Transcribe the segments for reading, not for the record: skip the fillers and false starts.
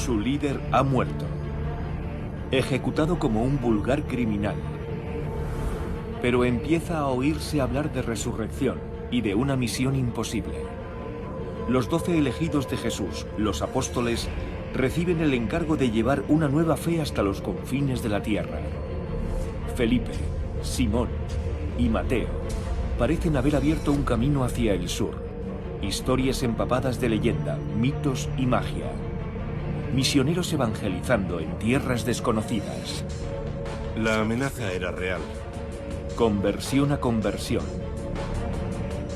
Su líder ha muerto, ejecutado como un vulgar criminal. Pero empieza a oírse hablar de resurrección y de una misión imposible. Los 12 elegidos de Jesús, los apóstoles, reciben el encargo de llevar una nueva fe hasta los confines de la tierra. Felipe, Simón y Mateo parecen haber abierto un camino hacia el sur. Historias empapadas de leyenda, mitos y magia. Misioneros evangelizando en tierras desconocidas. La amenaza era real. Conversión a conversión.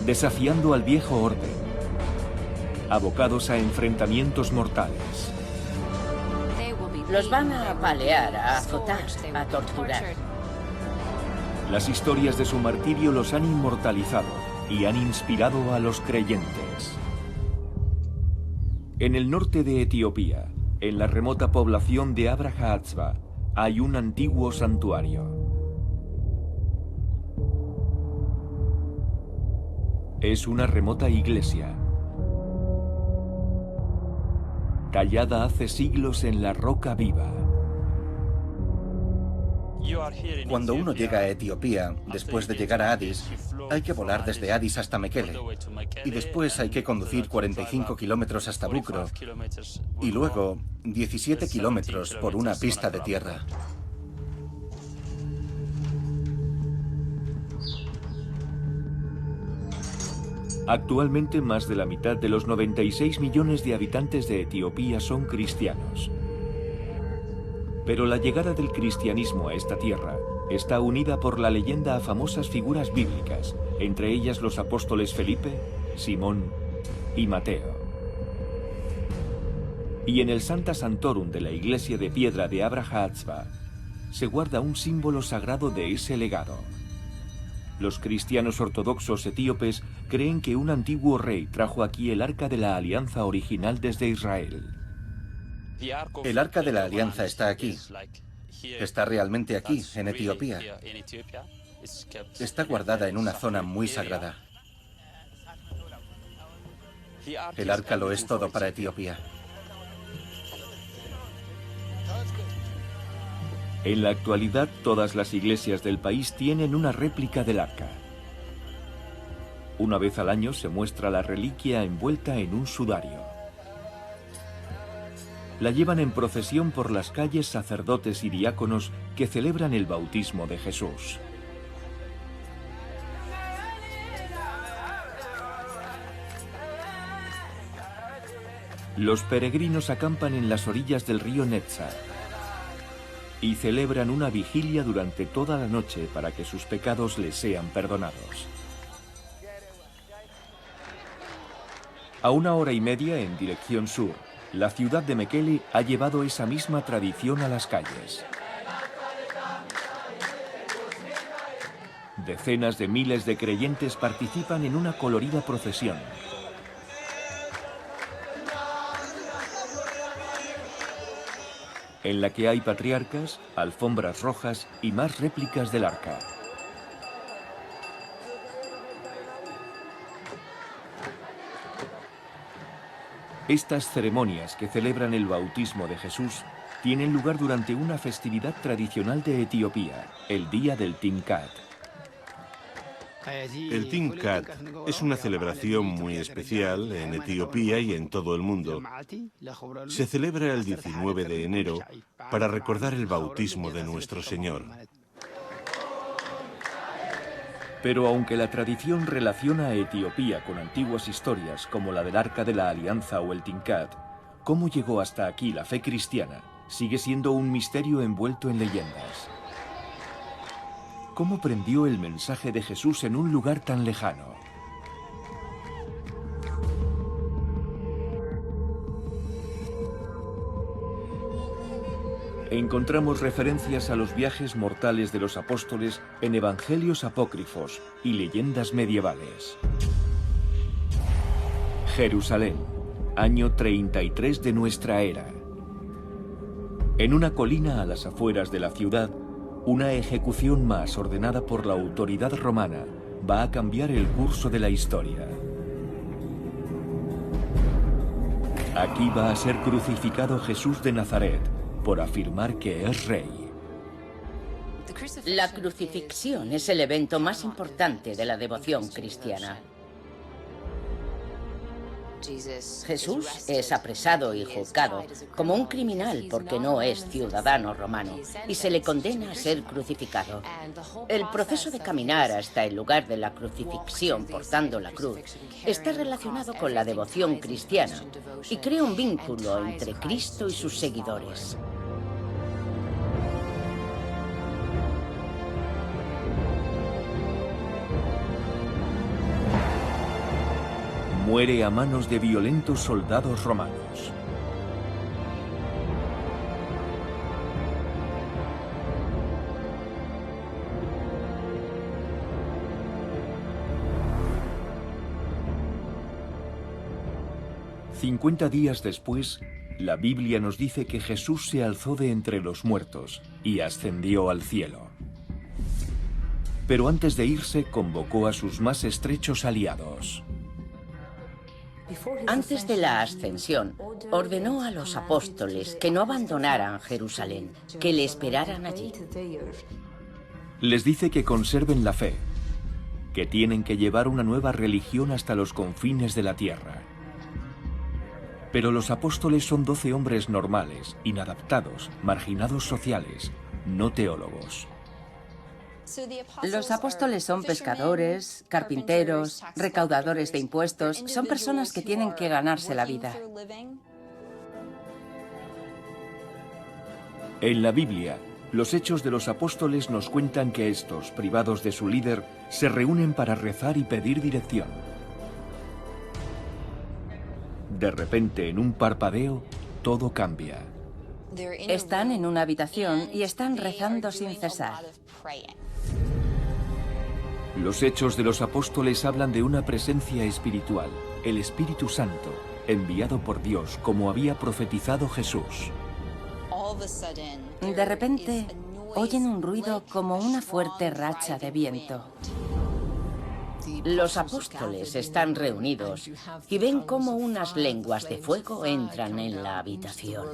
Desafiando al viejo orden. Abocados a enfrentamientos mortales. Los van a apalear, a azotar, a torturar. Las historias de su martirio los han inmortalizado y han inspirado a los creyentes. En el norte de Etiopía, en la remota población de Abraha-Atzba, hay un antiguo santuario. Es una remota iglesia, tallada hace siglos en la roca viva. Cuando uno llega a Etiopía, después de llegar a Addis, hay que volar desde Addis hasta Mekele. Y después hay que conducir 45 kilómetros hasta Bukro. Y luego 17 kilómetros por una pista de tierra. Actualmente más de la mitad de los 96 millones de habitantes de Etiopía son cristianos. Pero la llegada del cristianismo a esta tierra está unida por la leyenda a famosas figuras bíblicas, entre ellas los apóstoles Felipe, Simón y Mateo. Y en el Santa Santorum de la iglesia de piedra de Abraha-Atzba se guarda un símbolo sagrado de ese legado. Los cristianos ortodoxos etíopes creen que un antiguo rey trajo aquí el Arca de la Alianza original desde Israel. El Arca de la Alianza está aquí. Está realmente aquí, en Etiopía. Está guardada en una zona muy sagrada. El Arca lo es todo para Etiopía. En la actualidad, todas las iglesias del país tienen una réplica del Arca. Una vez al año se muestra la reliquia envuelta en un sudario. La llevan en procesión por las calles sacerdotes y diáconos que celebran el bautismo de Jesús. Los peregrinos acampan en las orillas del río Netza y celebran una vigilia durante toda la noche para que sus pecados les sean perdonados. A 1 hora y media en dirección sur, la ciudad de Mekele ha llevado esa misma tradición a las calles. Decenas de miles de creyentes participan en una colorida procesión. En la que hay patriarcas, alfombras rojas y más réplicas del arca. Estas ceremonias que celebran el bautismo de Jesús tienen lugar durante una festividad tradicional de Etiopía, el Día del Timkat. El Timkat es una celebración muy especial en Etiopía y en todo el mundo. Se celebra el 19 de enero para recordar el bautismo de nuestro Señor. Pero aunque la tradición relaciona a Etiopía con antiguas historias como la del Arca de la Alianza o el Timkat, cómo llegó hasta aquí la fe cristiana sigue siendo un misterio envuelto en leyendas. ¿Cómo prendió el mensaje de Jesús en un lugar tan lejano? Encontramos referencias a los viajes mortales de los apóstoles en evangelios apócrifos y leyendas medievales. Jerusalén, año 33 de nuestra era. En una colina a las afueras de la ciudad, una ejecución más ordenada por la autoridad romana va a cambiar el curso de la historia. Aquí va a ser crucificado Jesús de Nazaret por afirmar que es rey. La crucifixión es el evento más importante de la devoción cristiana. Jesús es apresado y juzgado como un criminal porque no es ciudadano romano y se le condena a ser crucificado. El proceso de caminar hasta el lugar de la crucifixión portando la cruz está relacionado con la devoción cristiana y crea un vínculo entre Cristo y sus seguidores. Muere a manos de violentos soldados romanos. «50 días después, la Biblia nos dice que Jesús se alzó de entre los muertos y ascendió al cielo. Pero antes de irse, convocó a sus más estrechos aliados. Antes de la ascensión, ordenó a los apóstoles que no abandonaran Jerusalén, que le esperaran allí. Les dice que conserven la fe, que tienen que llevar una nueva religión hasta los confines de la tierra. Pero los apóstoles son 12 hombres normales, inadaptados, marginados sociales, no teólogos. Los apóstoles son pescadores, carpinteros, recaudadores de impuestos, son personas que tienen que ganarse la vida. En la Biblia, los Hechos de los Apóstoles nos cuentan que estos, privados de su líder, se reúnen para rezar y pedir dirección. De repente, en un parpadeo, todo cambia. Están en una habitación y están rezando sin cesar. Los Hechos de los Apóstoles hablan de una presencia espiritual, el Espíritu Santo, enviado por Dios como había profetizado Jesús. De repente, oyen un ruido como una fuerte racha de viento. Los apóstoles están reunidos y ven cómo unas lenguas de fuego entran en la habitación.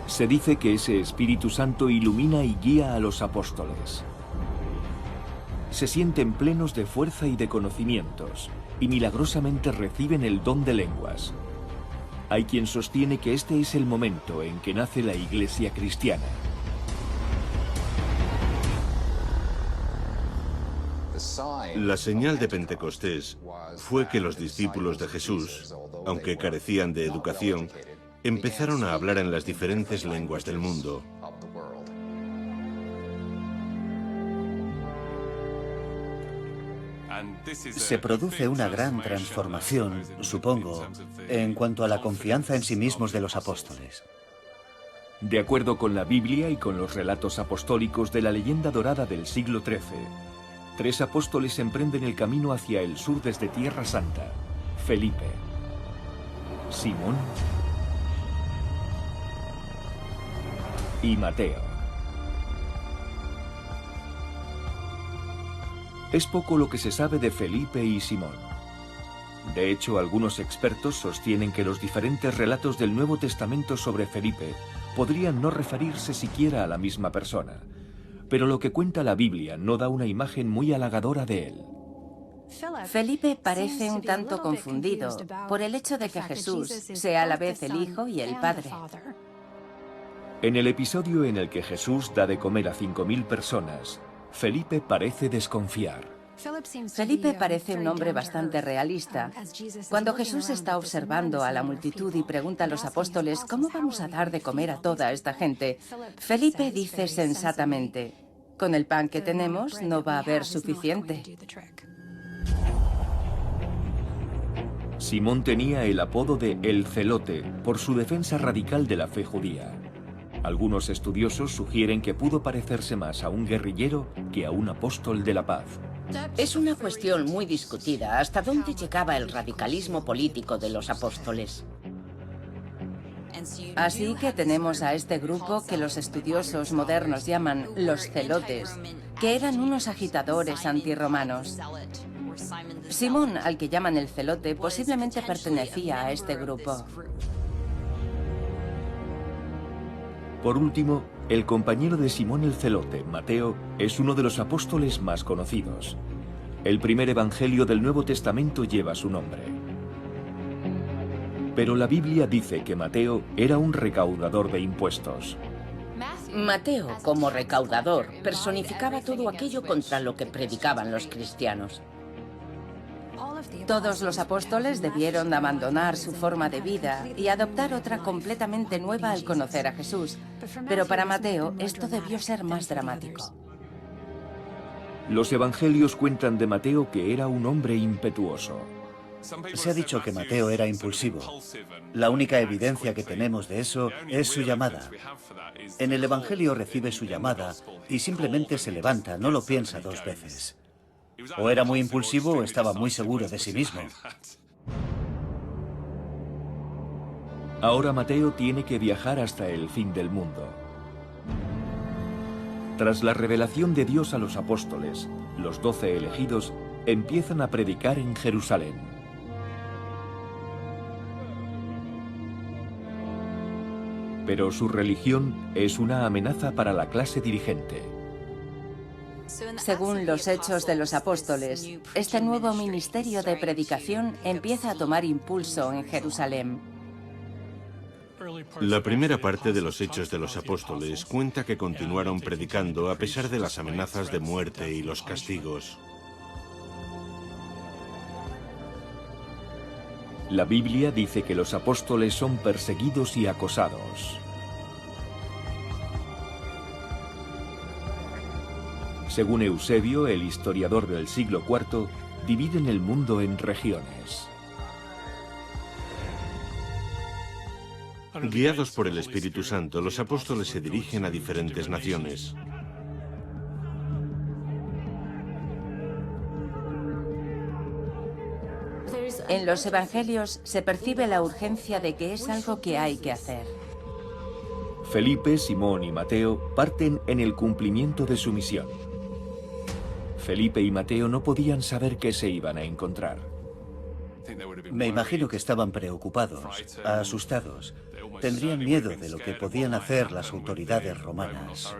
Se dice que ese Espíritu Santo ilumina y guía a los apóstoles. Se sienten plenos de fuerza y de conocimientos, y milagrosamente reciben el don de lenguas. Hay quien sostiene que este es el momento en que nace la Iglesia cristiana. La señal de Pentecostés fue que los discípulos de Jesús, aunque carecían de educación, empezaron a hablar en las diferentes lenguas del mundo. Se produce una gran transformación, supongo, en cuanto a la confianza en sí mismos de los apóstoles. De acuerdo con la Biblia y con los relatos apostólicos de la leyenda dorada del siglo XIII, 3 apóstoles emprenden el camino hacia el sur desde Tierra Santa: Felipe, Simón y Mateo. Es poco lo que se sabe de Felipe y Simón. De hecho, algunos expertos sostienen que los diferentes relatos del Nuevo Testamento sobre Felipe podrían no referirse siquiera a la misma persona, pero lo que cuenta la Biblia no da una imagen muy halagadora de él. Felipe parece un tanto confundido por el hecho de que Jesús sea a la vez el Hijo y el Padre. En el episodio en el que Jesús da de comer a 5.000 personas, Felipe parece desconfiar. Felipe parece un hombre bastante realista. Cuando Jesús está observando a la multitud y pregunta a los apóstoles ¿cómo vamos a dar de comer a toda esta gente?, Felipe dice sensatamente: con el pan que tenemos no va a haber suficiente. Simón tenía el apodo de El Celote por su defensa radical de la fe judía. Algunos estudiosos sugieren que pudo parecerse más a un guerrillero que a un apóstol de la paz. Es una cuestión muy discutida hasta dónde llegaba el radicalismo político de los apóstoles. Así que tenemos a este grupo que los estudiosos modernos llaman los celotes, que eran unos agitadores antirromanos. Simón, al que llaman el celote, posiblemente pertenecía a este grupo. Por último, el compañero de Simón el celote, Mateo, es uno de los apóstoles más conocidos. El primer evangelio del Nuevo Testamento lleva su nombre. Pero la Biblia dice que Mateo era un recaudador de impuestos. Mateo, como recaudador, personificaba todo aquello contra lo que predicaban los cristianos. Todos los apóstoles debieron abandonar su forma de vida y adoptar otra completamente nueva al conocer a Jesús. Pero para Mateo esto debió ser más dramático. Los evangelios cuentan de Mateo que era un hombre impetuoso. Se ha dicho que Mateo era impulsivo. La única evidencia que tenemos de eso es su llamada. En el Evangelio recibe su llamada y simplemente se levanta, no lo piensa dos veces. O era muy impulsivo o estaba muy seguro de sí mismo. Ahora Mateo tiene que viajar hasta el fin del mundo. Tras la revelación de Dios a los apóstoles, los 12 elegidos empiezan a predicar en Jerusalén. Pero su religión es una amenaza para la clase dirigente. Según los Hechos de los Apóstoles, este nuevo ministerio de predicación empieza a tomar impulso en Jerusalén. La primera parte de los Hechos de los Apóstoles cuenta que continuaron predicando a pesar de las amenazas de muerte y los castigos. La Biblia dice que los apóstoles son perseguidos y acosados. Según Eusebio, el historiador del siglo IV, dividen el mundo en regiones. Guiados por el Espíritu Santo, los apóstoles se dirigen a diferentes naciones. En los evangelios se percibe la urgencia de que es algo que hay que hacer. Felipe, Simón y Mateo parten en el cumplimiento de su misión. Felipe y Mateo no podían saber qué se iban a encontrar. Me imagino que estaban preocupados, asustados. Tendrían miedo de lo que podían hacer las autoridades romanas.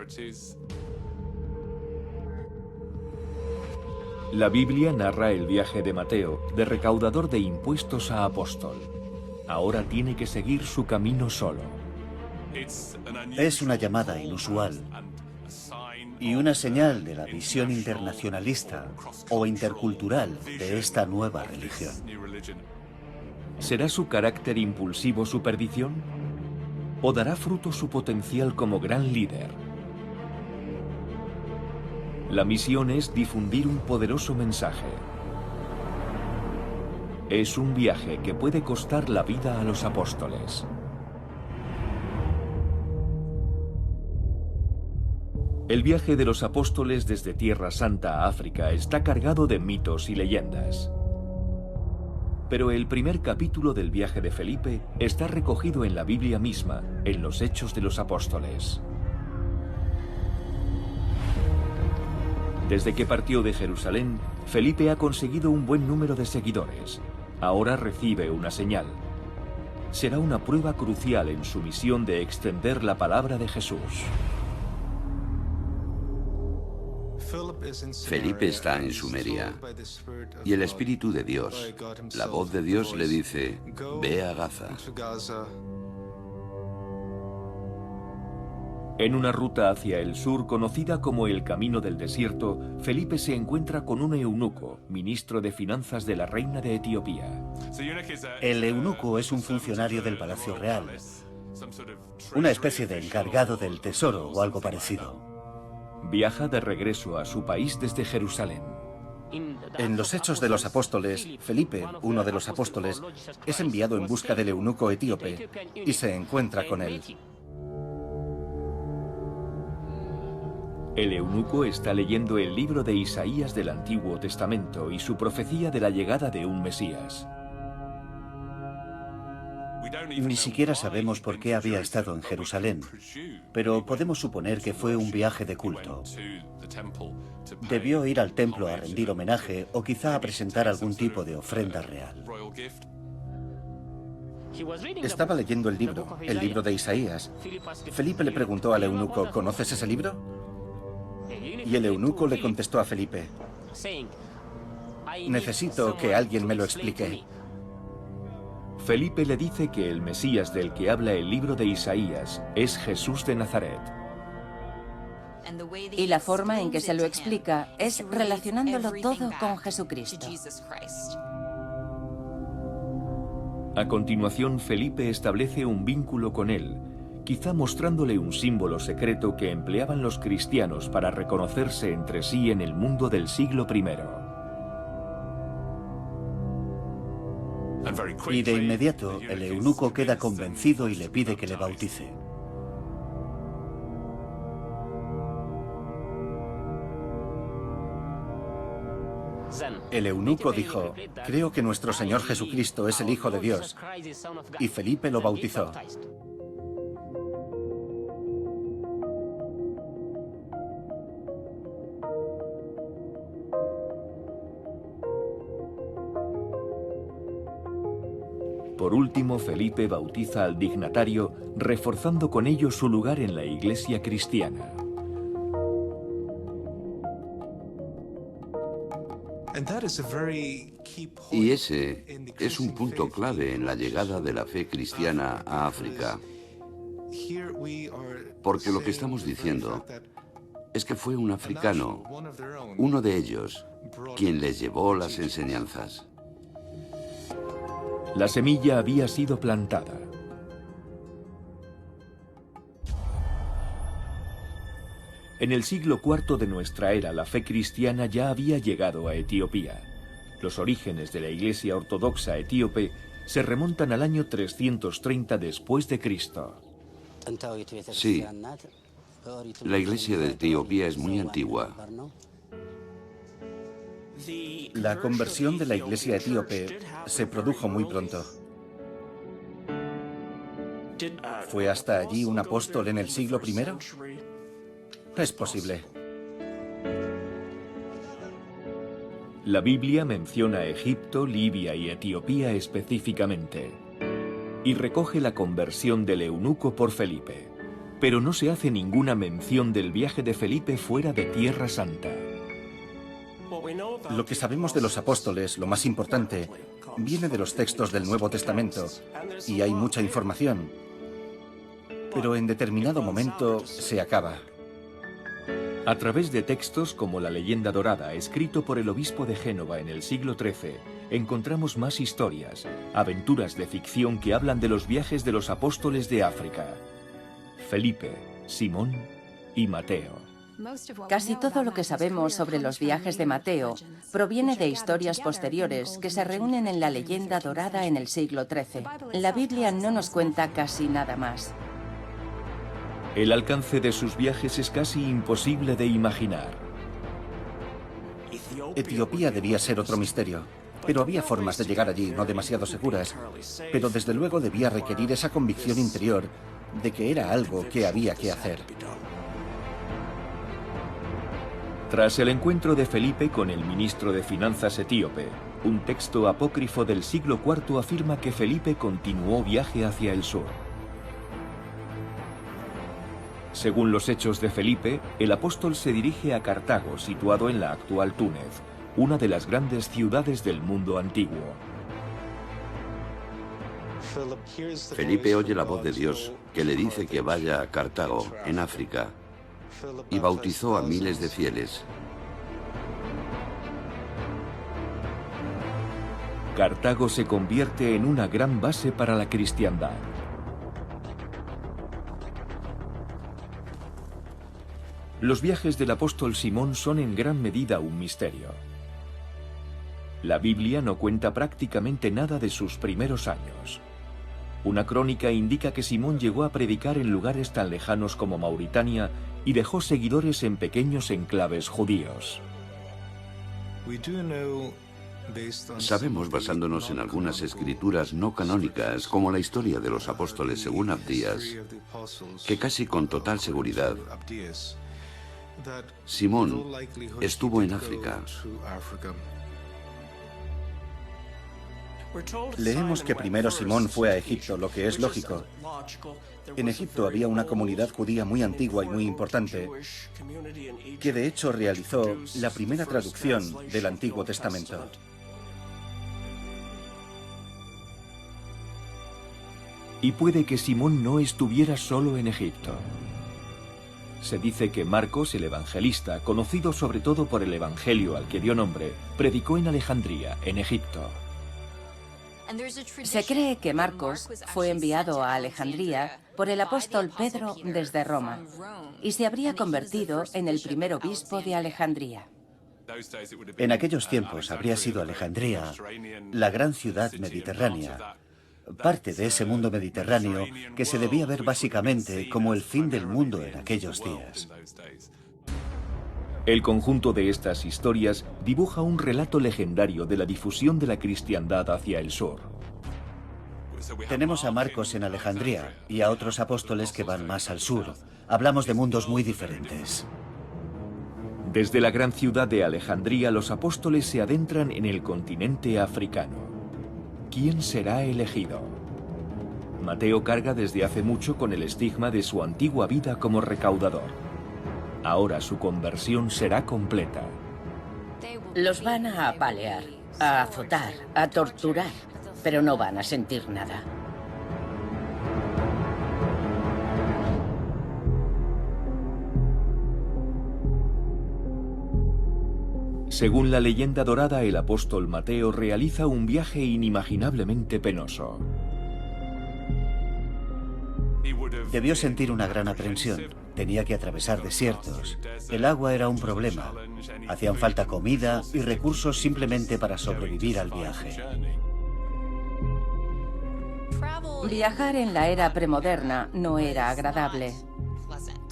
La Biblia narra el viaje de Mateo, de recaudador de impuestos a apóstol. Ahora tiene que seguir su camino solo. Es una llamada inusual y una señal de la visión internacionalista o intercultural de esta nueva religión. ¿Será su carácter impulsivo su perdición? ¿O dará fruto su potencial como gran líder? La misión es difundir un poderoso mensaje. Es un viaje que puede costar la vida a los apóstoles. El viaje de los apóstoles desde Tierra Santa a África está cargado de mitos y leyendas. Pero el primer capítulo del viaje de Felipe está recogido en la Biblia misma, en los Hechos de los Apóstoles. Desde que partió de Jerusalén, Felipe ha conseguido un buen número de seguidores. Ahora recibe una señal. Será una prueba crucial en su misión de extender la palabra de Jesús. Felipe está en Sumeria y el Espíritu de Dios, la voz de Dios le dice, ve a Gaza. En una ruta hacia el sur conocida como el Camino del Desierto, Felipe se encuentra con un eunuco, ministro de finanzas de la reina de Etiopía. El eunuco es un funcionario del Palacio Real, una especie de encargado del tesoro o algo parecido. Viaja de regreso a su país desde Jerusalén. En los Hechos de los Apóstoles, Felipe, uno de los apóstoles, es enviado en busca del eunuco etíope y se encuentra con él. El eunuco está leyendo el libro de Isaías del Antiguo Testamento y su profecía de la llegada de un Mesías. Ni siquiera sabemos por qué había estado en Jerusalén, pero podemos suponer que fue un viaje de culto. Debió ir al templo a rendir homenaje o quizá a presentar algún tipo de ofrenda real. Estaba leyendo el libro de Isaías. Felipe le preguntó al eunuco, ¿conoces ese libro? Y el eunuco le contestó a Felipe, necesito que alguien me lo explique. Felipe le dice que el Mesías del que habla el libro de Isaías es Jesús de Nazaret. Y la forma en que se lo explica es relacionándolo todo con Jesucristo. A continuación, Felipe establece un vínculo con él, quizá mostrándole un símbolo secreto que empleaban los cristianos para reconocerse entre sí en el mundo del siglo I. Y de inmediato, el eunuco queda convencido y le pide que le bautice. El eunuco dijo, creo que nuestro Señor Jesucristo es el Hijo de Dios. Y Felipe lo bautizó. Por último, Felipe bautiza al dignatario, reforzando con ello su lugar en la iglesia cristiana. Y ese es un punto clave en la llegada de la fe cristiana a África. Porque lo que estamos diciendo es que fue un africano, uno de ellos, quien les llevó las enseñanzas. La semilla había sido plantada. En el siglo IV de nuestra era, la fe cristiana ya había llegado a Etiopía. Los orígenes de la Iglesia Ortodoxa etíope se remontan al año 330 después de Cristo. Sí, la Iglesia de Etiopía es muy antigua. La conversión de la iglesia etíope se produjo muy pronto. ¿Fue hasta allí un apóstol en el siglo I? Es posible. La Biblia menciona Egipto, Libia y Etiopía específicamente, y recoge la conversión del eunuco por Felipe, pero no se hace ninguna mención del viaje de Felipe fuera de Tierra Santa. Lo que sabemos de los apóstoles, lo más importante, viene de los textos del Nuevo Testamento, y hay mucha información, pero en determinado momento se acaba. A través de textos como la Leyenda Dorada, escrito por el obispo de Génova en el siglo XIII, encontramos más historias, aventuras de ficción que hablan de los viajes de los apóstoles de África: Felipe, Simón y Mateo. Casi todo lo que sabemos sobre los viajes de Mateo proviene de historias posteriores que se reúnen en la Leyenda Dorada en el siglo XIII. La Biblia no nos cuenta casi nada más. El alcance de sus viajes es casi imposible de imaginar. Etiopía debía ser otro misterio, pero había formas de llegar allí no demasiado seguras, pero desde luego debía requerir esa convicción interior de que era algo que había que hacer. Tras el encuentro de Felipe con el ministro de Finanzas etíope, un texto apócrifo del siglo IV afirma que Felipe continuó viaje hacia el sur. Según los Hechos de Felipe, el apóstol se dirige a Cartago, situado en la actual Túnez, una de las grandes ciudades del mundo antiguo. Felipe oye la voz de Dios que le dice que vaya a Cartago, en África, y bautizó a miles de fieles. Cartago se convierte en una gran base para la cristiandad. Los viajes del apóstol Simón son en gran medida un misterio. La Biblia no cuenta prácticamente nada de sus primeros años. Una crónica indica que Simón llegó a predicar en lugares tan lejanos como Mauritania y dejó seguidores en pequeños enclaves judíos. Sabemos, basándonos en algunas escrituras no canónicas, como la historia de los apóstoles según Abdías, que casi con total seguridad, Simón estuvo en África. Leemos que primero Simón fue a Egipto, lo que es lógico. En Egipto había una comunidad judía muy antigua y muy importante, que de hecho realizó la primera traducción del Antiguo Testamento. Y puede que Simón no estuviera solo en Egipto. Se dice que Marcos, el evangelista, conocido sobre todo por el evangelio al que dio nombre, predicó en Alejandría, en Egipto. Se cree que Marcos fue enviado a Alejandría por el apóstol Pedro desde Roma y se habría convertido en el primer obispo de Alejandría. En aquellos tiempos habría sido Alejandría la gran ciudad mediterránea, parte de ese mundo mediterráneo que se debía ver básicamente como el fin del mundo en aquellos días. El conjunto de estas historias dibuja un relato legendario de la difusión de la cristiandad hacia el sur. Tenemos a Marcos en Alejandría y a otros apóstoles que van más al sur. Hablamos de mundos muy diferentes. Desde la gran ciudad de Alejandría, los apóstoles se adentran en el continente africano. ¿Quién será elegido? Mateo carga desde hace mucho con el estigma de su antigua vida como recaudador. Ahora su conversión será completa. Los van a apalear, a azotar, a torturar, pero no van a sentir nada. Según la leyenda dorada, el apóstol Mateo realiza un viaje inimaginablemente penoso. Debió sentir una gran aprensión. Tenía que atravesar desiertos. El agua era un problema. Hacían falta comida y recursos simplemente para sobrevivir al viaje. Viajar en la era premoderna no era agradable.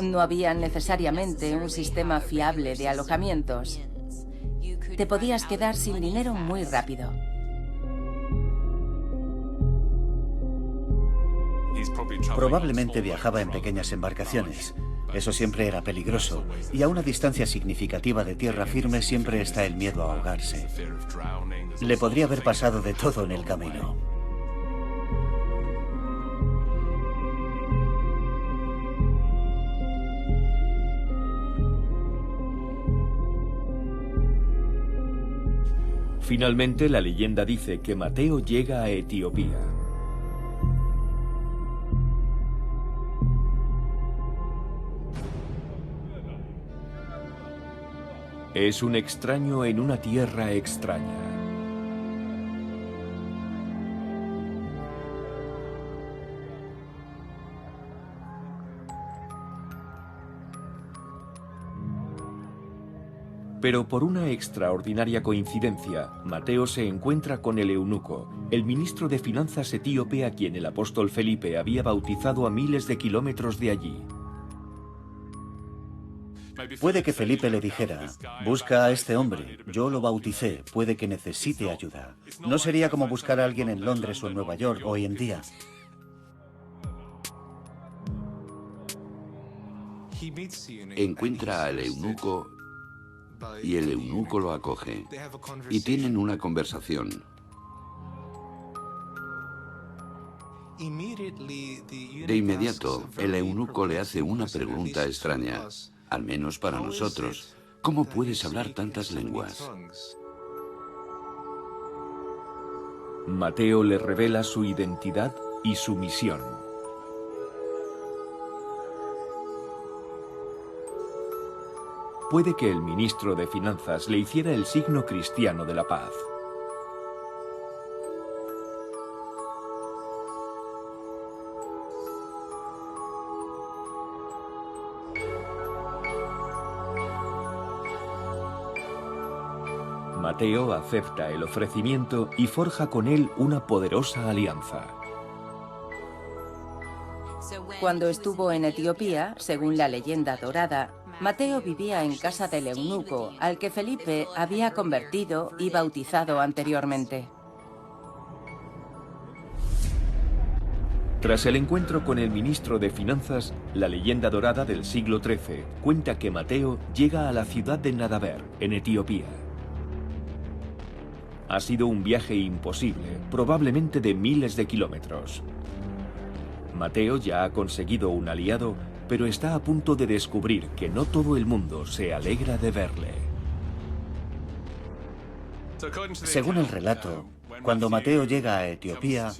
No había necesariamente un sistema fiable de alojamientos. Te podías quedar sin dinero muy rápido. Probablemente viajaba en pequeñas embarcaciones. Eso siempre era peligroso, y a una distancia significativa de tierra firme siempre está el miedo a ahogarse. Le podría haber pasado de todo en el camino. Finalmente, la leyenda dice que Mateo llega a Etiopía. Es un extraño en una tierra extraña. Pero por una extraordinaria coincidencia, Mateo se encuentra con el eunuco, el ministro de finanzas etíope a quien el apóstol Felipe había bautizado a miles de kilómetros de allí. Puede que Felipe le dijera, busca a este hombre, yo lo bauticé, puede que necesite ayuda. No sería como buscar a alguien en Londres o en Nueva York hoy en día. Encuentra al eunuco y el eunuco lo acoge y tienen una conversación. De inmediato, el eunuco le hace una pregunta extraña, al menos para nosotros. ¿Cómo puedes hablar tantas lenguas? Mateo le revela su identidad y su misión. Puede que el ministro de Finanzas le hiciera el signo cristiano de la paz. Mateo acepta el ofrecimiento y forja con él una poderosa alianza. Cuando estuvo en Etiopía, según la leyenda dorada, Mateo vivía en casa del eunuco, al que Felipe había convertido y bautizado anteriormente. Tras el encuentro con el ministro de Finanzas, la leyenda dorada del siglo XIII cuenta que Mateo llega a la ciudad de Nadaver, en Etiopía. Ha sido un viaje imposible, probablemente de miles de kilómetros. Mateo ya ha conseguido un aliado, pero está a punto de descubrir que no todo el mundo se alegra de verle. Según el relato, cuando Mateo llega a Etiopía,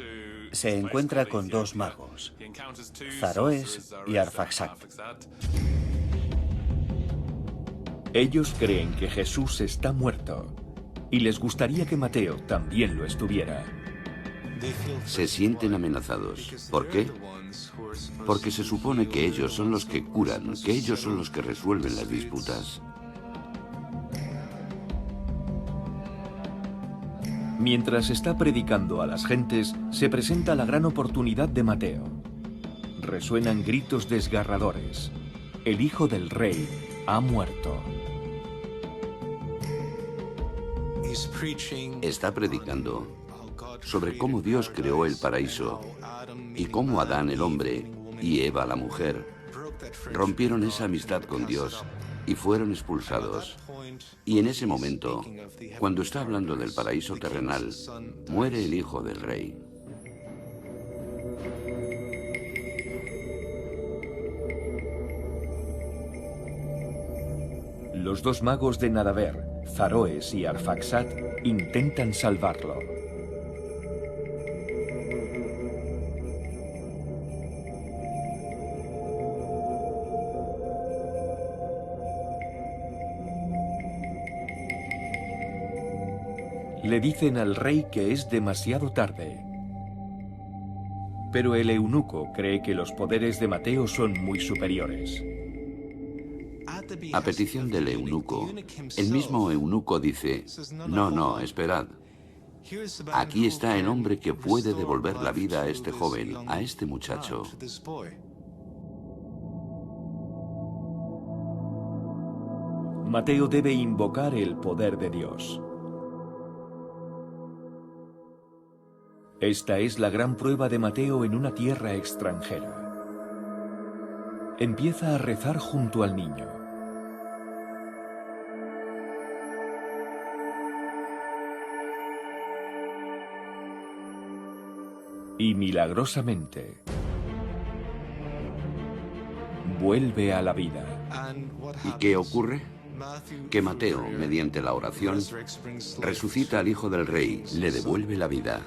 se encuentra con dos magos, Zaroes y Arfaxad. Ellos creen que Jesús está muerto y les gustaría que Mateo también lo estuviera. Se sienten amenazados. ¿Por qué? Porque se supone que ellos son los que curan, que ellos son los que resuelven las disputas. Mientras está predicando a las gentes, se presenta la gran oportunidad de Mateo. Resuenan gritos desgarradores. El hijo del rey ha muerto. Está predicando sobre cómo Dios creó el paraíso y cómo Adán el hombre y Eva la mujer rompieron esa amistad con Dios y fueron expulsados. Y en ese momento, cuando está hablando del paraíso terrenal, muere el hijo del rey. Los dos magos de Nadaver, Zaroes y Arfaxad, intentan salvarlo. Le dicen al rey que es demasiado tarde. Pero el eunuco cree que los poderes de Mateo son muy superiores. A petición del eunuco, el mismo eunuco dice: no, esperad. Aquí está el hombre que puede devolver la vida a este joven, a este muchacho. Mateo debe invocar el poder de Dios. Esta es la gran prueba de Mateo en una tierra extranjera. Empieza a rezar junto al niño. Y milagrosamente vuelve a la vida. ¿Y qué ocurre? Que Mateo, mediante la oración, resucita al hijo del rey, le devuelve la vida.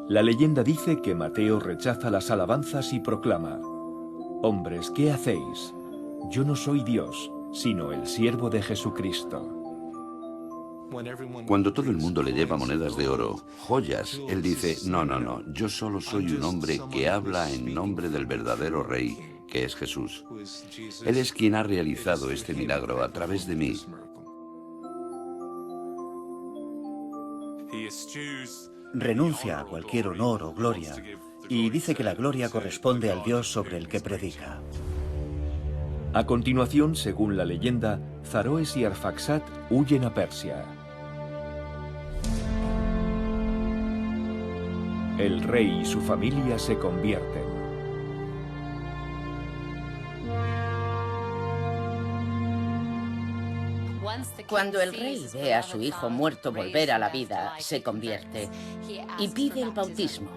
La leyenda dice que Mateo rechaza las alabanzas y proclama: «Hombres, ¿qué hacéis? Yo no soy Dios, sino el siervo de Jesucristo». Cuando todo el mundo le lleva monedas de oro, joyas, él dice: no, yo solo soy un hombre que habla en nombre del verdadero rey, que es Jesús. Él es quien ha realizado este milagro a través de mí. Renuncia a cualquier honor o gloria y dice que la gloria corresponde al Dios sobre el que predica. A continuación, según la leyenda, Zaroes y Arfaxad huyen a Persia. El rey y su familia se convierten. Cuando el rey ve a su hijo muerto volver a la vida, se convierte y pide el bautismo.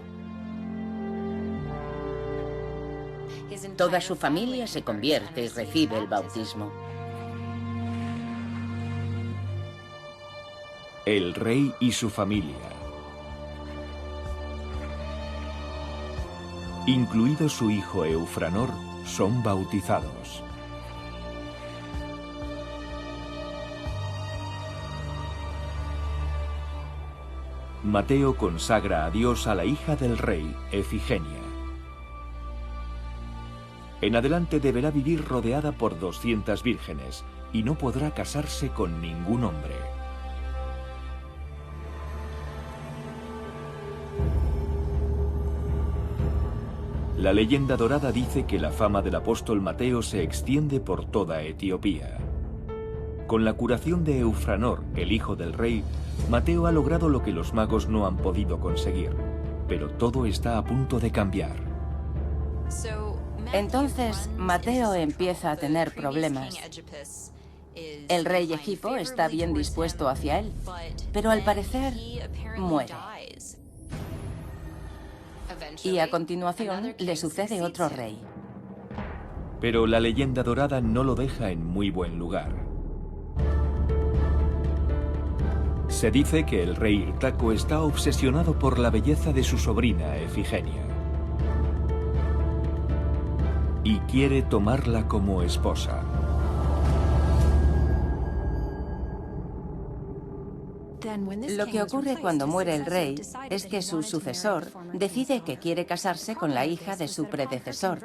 Toda su familia se convierte y recibe el bautismo. El rey y su familia, incluido su hijo Eufranor, son bautizados. Mateo consagra a Dios a la hija del rey, Efigenia. En adelante deberá vivir rodeada por 200 vírgenes, y no podrá casarse con ningún hombre. La leyenda dorada dice que la fama del apóstol Mateo se extiende por toda Etiopía. Con la curación de Eufranor, el hijo del rey, Mateo ha logrado lo que los magos no han podido conseguir. Pero todo está a punto de cambiar. Entonces, Mateo empieza a tener problemas. El rey Egipo está bien dispuesto hacia él, pero al parecer muere. Y a continuación le sucede otro rey. Pero la leyenda dorada no lo deja en muy buen lugar. Se dice que el rey Hirtaco está obsesionado por la belleza de su sobrina Efigenia y quiere tomarla como esposa. Lo que ocurre cuando muere el rey es que su sucesor decide que quiere casarse con la hija de su predecesor.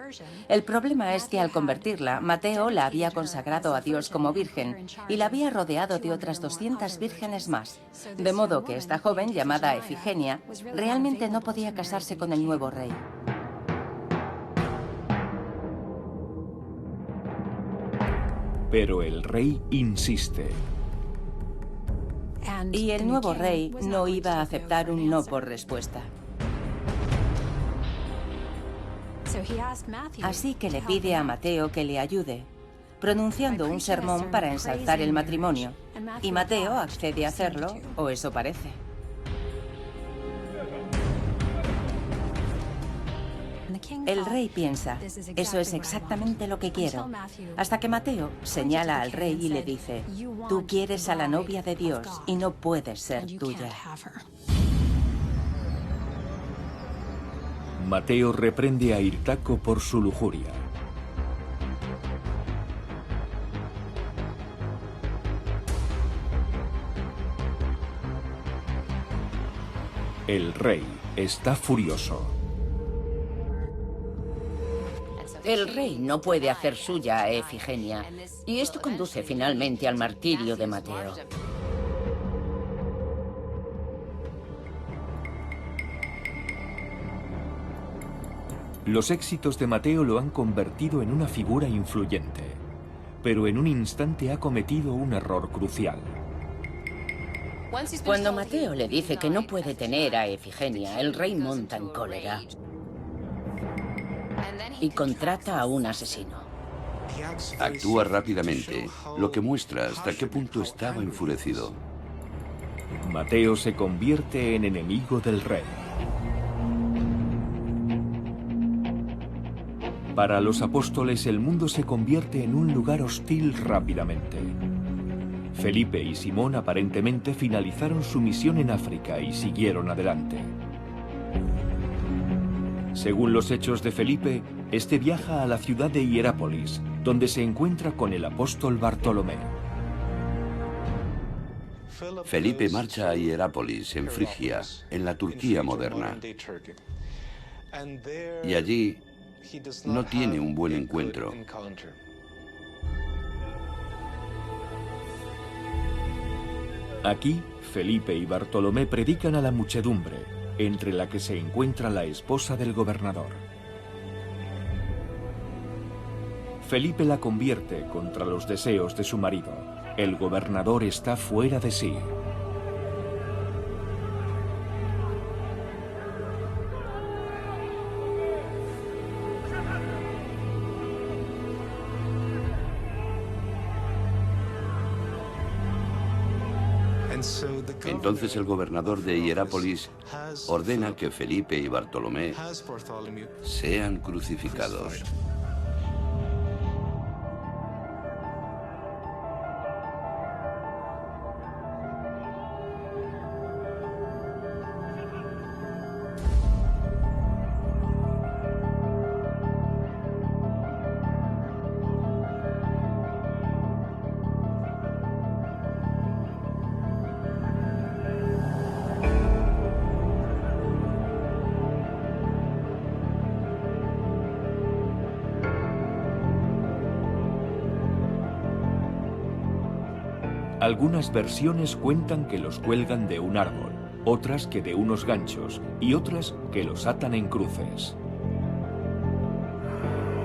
El problema es que al convertirla, Mateo la había consagrado a Dios como virgen y la había rodeado de otras 200 vírgenes más. De modo que esta joven, llamada Efigenia, realmente no podía casarse con el nuevo rey. Pero el rey insiste. Y el nuevo rey no iba a aceptar un no por respuesta. Así que le pide a Mateo que le ayude, pronunciando un sermón para ensalzar el matrimonio. Y Mateo accede a hacerlo, o eso parece. El rey piensa, eso es exactamente lo que quiero. Hasta que Mateo señala al rey y le dice, tú quieres a la novia de Dios y no puedes ser tuya. Mateo reprende a Hirtaco por su lujuria. El rey está furioso. El rey no puede hacer suya a Efigenia, y esto conduce finalmente al martirio de Mateo. Los éxitos de Mateo lo han convertido en una figura influyente, pero en un instante ha cometido un error crucial. Cuando Mateo le dice que no puede tener a Efigenia, el rey monta en cólera y contrata a un asesino. Actúa rápidamente, lo que muestra hasta qué punto estaba enfurecido. Mateo se convierte en enemigo del rey. Para los apóstoles, el mundo se convierte en un lugar hostil rápidamente. Felipe y Simón aparentemente finalizaron su misión en África y siguieron adelante. Según los hechos de Felipe, este viaja a la ciudad de Hierápolis, donde se encuentra con el apóstol Bartolomé. Felipe marcha a Hierápolis, en Frigia, en la Turquía moderna. Y allí no tiene un buen encuentro. Aquí, Felipe y Bartolomé predican a la muchedumbre, entre la que se encuentra la esposa del gobernador. Felipe la convierte contra los deseos de su marido. El gobernador está fuera de sí. Entonces el gobernador de Hierápolis ordena que Felipe y Bartolomé sean crucificados. Algunas versiones cuentan que los cuelgan de un árbol, otras que de unos ganchos y otras que los atan en cruces.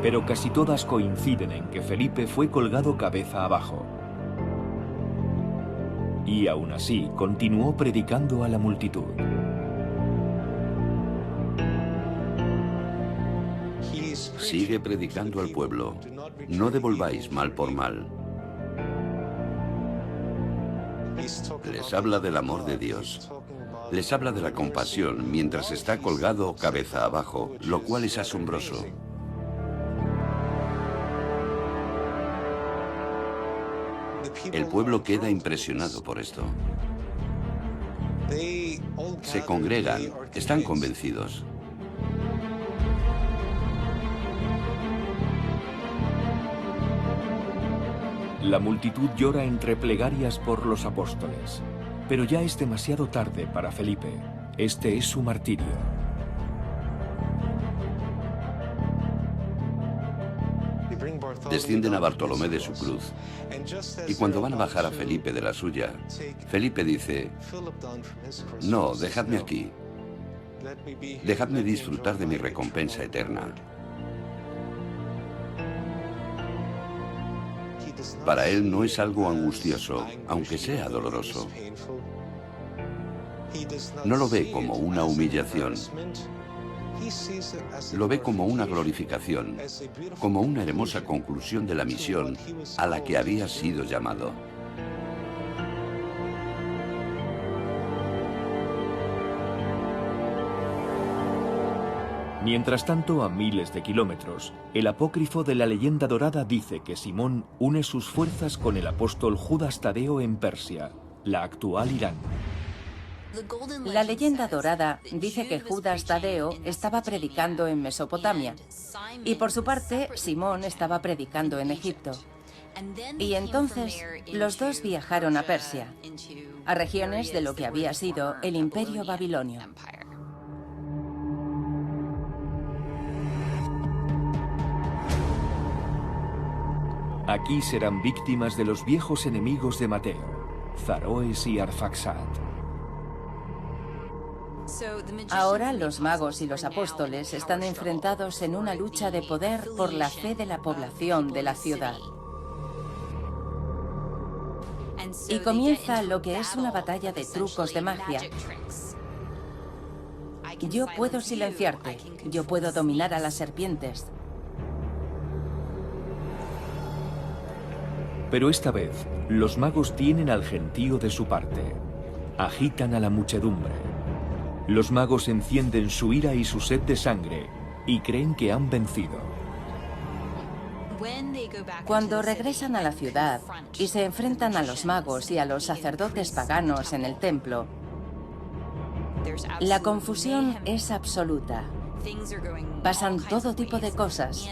Pero casi todas coinciden en que Felipe fue colgado cabeza abajo. Y aún así continuó predicando a la multitud. Sigue predicando al pueblo. No devolváis mal por mal. Les habla del amor de Dios. Les habla de la compasión mientras está colgado cabeza abajo, lo cual es asombroso. El pueblo queda impresionado por esto. Se congregan, están convencidos. La multitud llora entre plegarias por los apóstoles, pero ya es demasiado tarde para Felipe. Este es su martirio. Descienden a Bartolomé de su cruz, y cuando van a bajar a Felipe de la suya, Felipe dice: no, dejadme aquí. Dejadme disfrutar de mi recompensa eterna. Para él no es algo angustioso, aunque sea doloroso. No lo ve como una humillación. Lo ve como una glorificación, como una hermosa conclusión de la misión a la que había sido llamado. Mientras tanto, a miles de kilómetros, el apócrifo de la leyenda dorada dice que Simón une sus fuerzas con el apóstol Judas Tadeo en Persia, la actual Irán. La leyenda dorada dice que Judas Tadeo estaba predicando en Mesopotamia y por su parte Simón estaba predicando en Egipto. Y entonces los dos viajaron a Persia, a regiones de lo que había sido el Imperio Babilonio. Aquí serán víctimas de los viejos enemigos de Mateo, Zaroes y Arfaxad. Ahora los magos y los apóstoles están enfrentados en una lucha de poder por la fe de la población de la ciudad. Y comienza lo que es una batalla de trucos de magia. Yo puedo silenciarte, yo puedo dominar a las serpientes. Pero esta vez, los magos tienen al gentío de su parte. Agitan a la muchedumbre. Los magos encienden su ira y su sed de sangre y creen que han vencido. Cuando regresan a la ciudad y se enfrentan a los magos y a los sacerdotes paganos en el templo, la confusión es absoluta. Pasan todo tipo de cosas.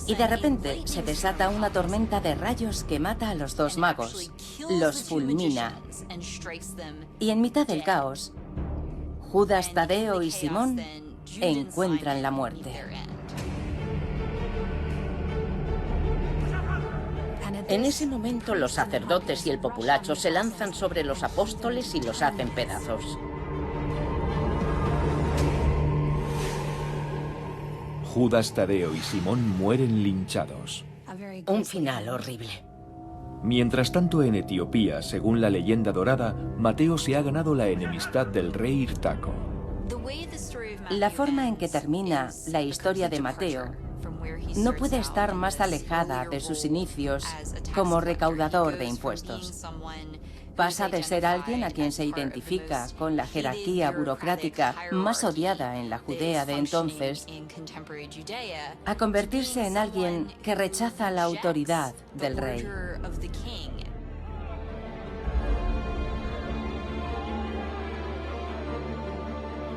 Y de repente se desata una tormenta de rayos que mata a los dos magos, los fulmina. Y en mitad del caos, Judas Tadeo y Simón encuentran la muerte. En ese momento los sacerdotes y el populacho se lanzan sobre los apóstoles y los hacen pedazos. Judas Tadeo y Simón mueren linchados. Un final horrible. Mientras tanto, en Etiopía, según la leyenda dorada, Mateo se ha ganado la enemistad del rey Irtaco. La forma en que termina la historia de Mateo no puede estar más alejada de sus inicios como recaudador de impuestos. Pasa de ser alguien a quien se identifica con la jerarquía burocrática más odiada en la Judea de entonces, a convertirse en alguien que rechaza la autoridad del rey.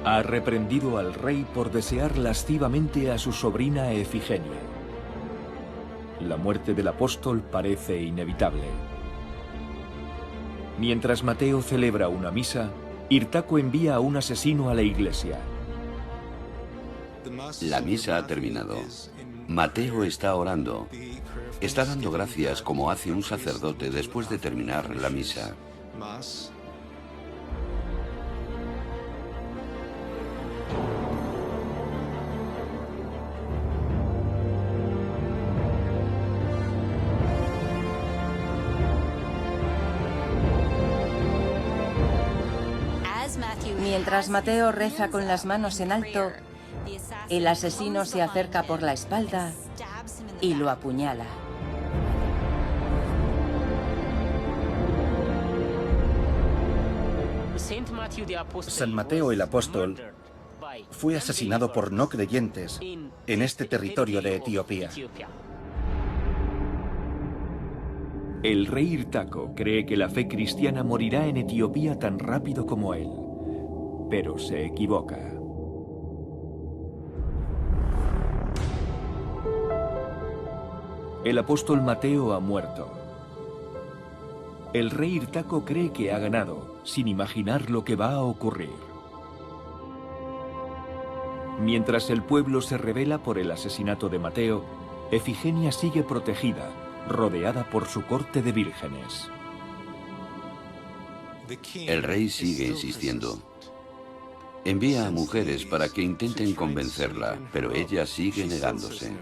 Ha reprendido al rey por desear lascivamente a su sobrina Efigenia. La muerte del apóstol parece inevitable. Mientras Mateo celebra una misa, Irtaco envía a un asesino a la iglesia. La misa ha terminado. Mateo está orando. Está dando gracias como hace un sacerdote después de terminar la misa. Mientras Mateo reza con las manos en alto, el asesino se acerca por la espalda y lo apuñala. San Mateo el apóstol fue asesinado por no creyentes en este territorio de Etiopía. El rey Hirtaco cree que la fe cristiana morirá en Etiopía tan rápido como él, pero se equivoca. El apóstol Mateo ha muerto. El rey Hirtaco cree que ha ganado, sin imaginar lo que va a ocurrir. Mientras el pueblo se rebela por el asesinato de Mateo, Efigenia sigue protegida, rodeada por su corte de vírgenes. El rey sigue insistiendo. Envía a mujeres para que intenten convencerla, pero ella sigue negándose.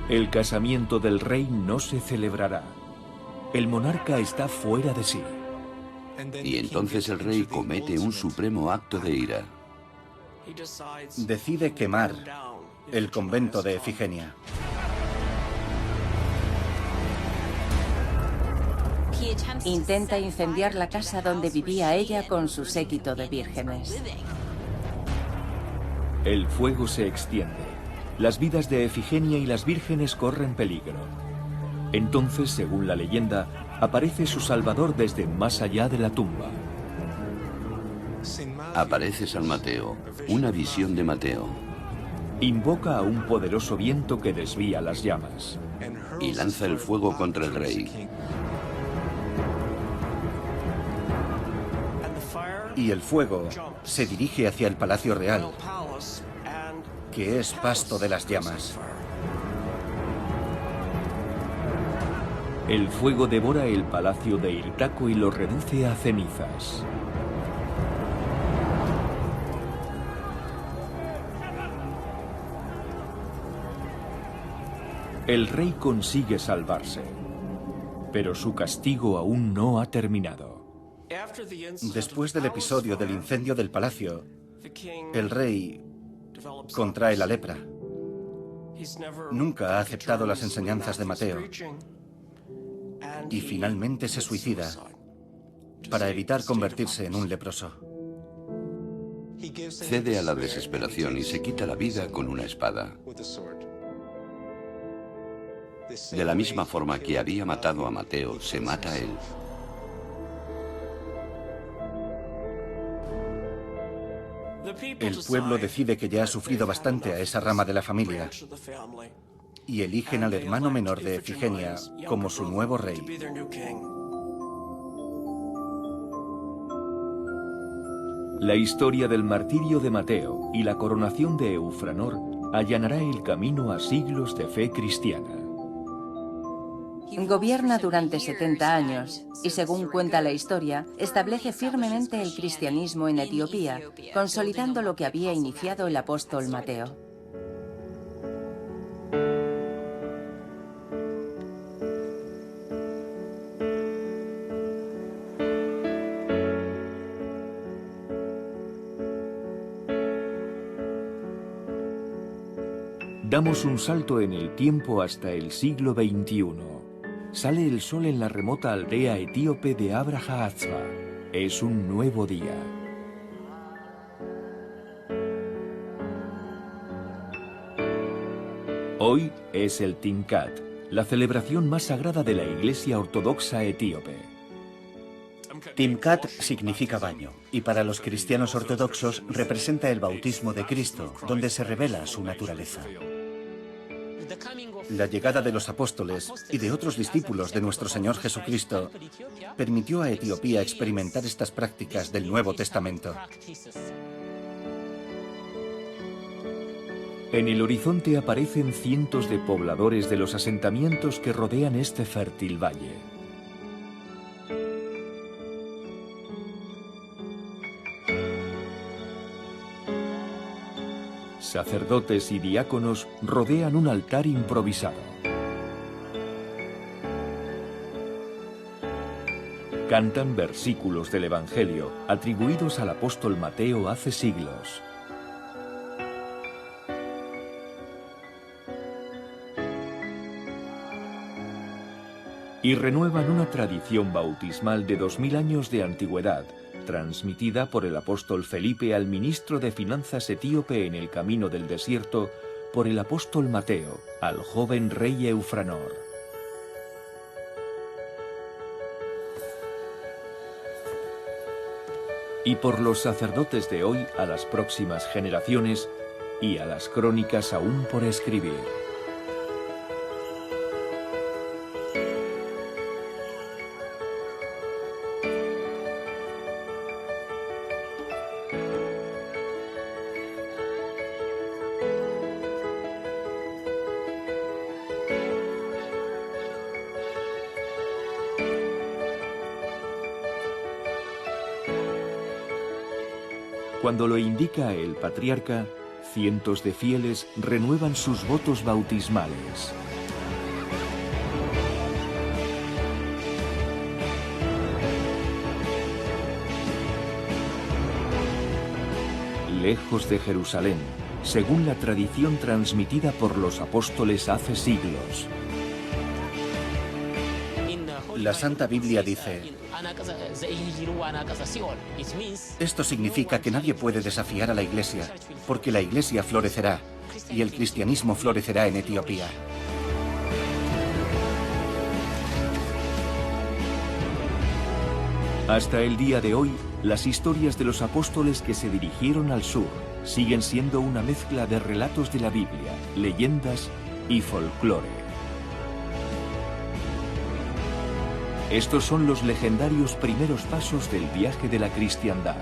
El casamiento del rey no se celebrará. El monarca está fuera de sí. Y entonces el rey comete un supremo acto de ira. Decide quemar el convento de Efigenia. Intenta incendiar la casa donde vivía ella con su séquito de vírgenes. El fuego se extiende. Las vidas de Efigenia y las vírgenes corren peligro. Entonces, según la leyenda, aparece su salvador desde más allá de la tumba. Aparece San Mateo, una visión de Mateo, Invoca a un poderoso viento que desvía las llamas. y lanza el fuego contra el rey. Y el fuego se dirige hacia el Palacio Real, que es pasto de las llamas. El fuego devora el palacio de Hirtaco y lo reduce a cenizas. El rey consigue salvarse, pero su castigo aún no ha terminado. Después del episodio del incendio del palacio, el rey contrae la lepra. Nunca ha aceptado las enseñanzas de Mateo y finalmente se suicida para evitar convertirse en un leproso. Cede a la desesperación y se quita la vida con una espada. De la misma forma que había matado a Mateo, se mata a él. El pueblo decide que ya ha sufrido bastante a esa rama de la familia y eligen al hermano menor de Efigenia como su nuevo rey. La historia del martirio de Mateo y la coronación de Eufranor allanará el camino a siglos de fe cristiana. Gobierna durante 70 años y, según cuenta la historia, establece firmemente el cristianismo en Etiopía, consolidando lo que había iniciado el apóstol Mateo. Damos un salto en el tiempo hasta el siglo XXI. Sale el sol en la remota aldea etíope de Abraha-Atzba. Es un nuevo día. Hoy es el Timkat, la celebración más sagrada de la Iglesia Ortodoxa etíope. Timkat significa baño, y para los cristianos ortodoxos representa el bautismo de Cristo, donde se revela su naturaleza. La llegada de los apóstoles y de otros discípulos de nuestro Señor Jesucristo permitió a Etiopía experimentar estas prácticas del Nuevo Testamento. En el horizonte aparecen cientos de pobladores de los asentamientos que rodean este fértil valle. Sacerdotes y diáconos rodean un altar improvisado. Cantan versículos del Evangelio atribuidos al apóstol Mateo hace siglos. Y renuevan una tradición bautismal de 2000 años de antigüedad, transmitida por el apóstol Felipe al ministro de Finanzas etíope en el camino del desierto, por el apóstol Mateo al joven rey Eufranor. Y por los sacerdotes de hoy a las próximas generaciones y a las crónicas aún por escribir. Cuando lo indica el patriarca, cientos de fieles renuevan sus votos bautismales. Lejos de Jerusalén, según la tradición transmitida por los apóstoles hace siglos. La Santa Biblia dice: esto significa que nadie puede desafiar a la Iglesia, porque la Iglesia florecerá y el cristianismo florecerá en Etiopía. Hasta el día de hoy, las historias de los apóstoles que se dirigieron al sur siguen siendo una mezcla de relatos de la Biblia, leyendas y folclore. Estos son los legendarios primeros pasos del viaje de la cristiandad.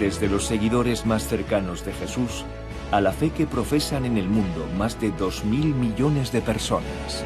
Desde los seguidores más cercanos de Jesús a la fe que profesan en el mundo más de 2000 millones de personas.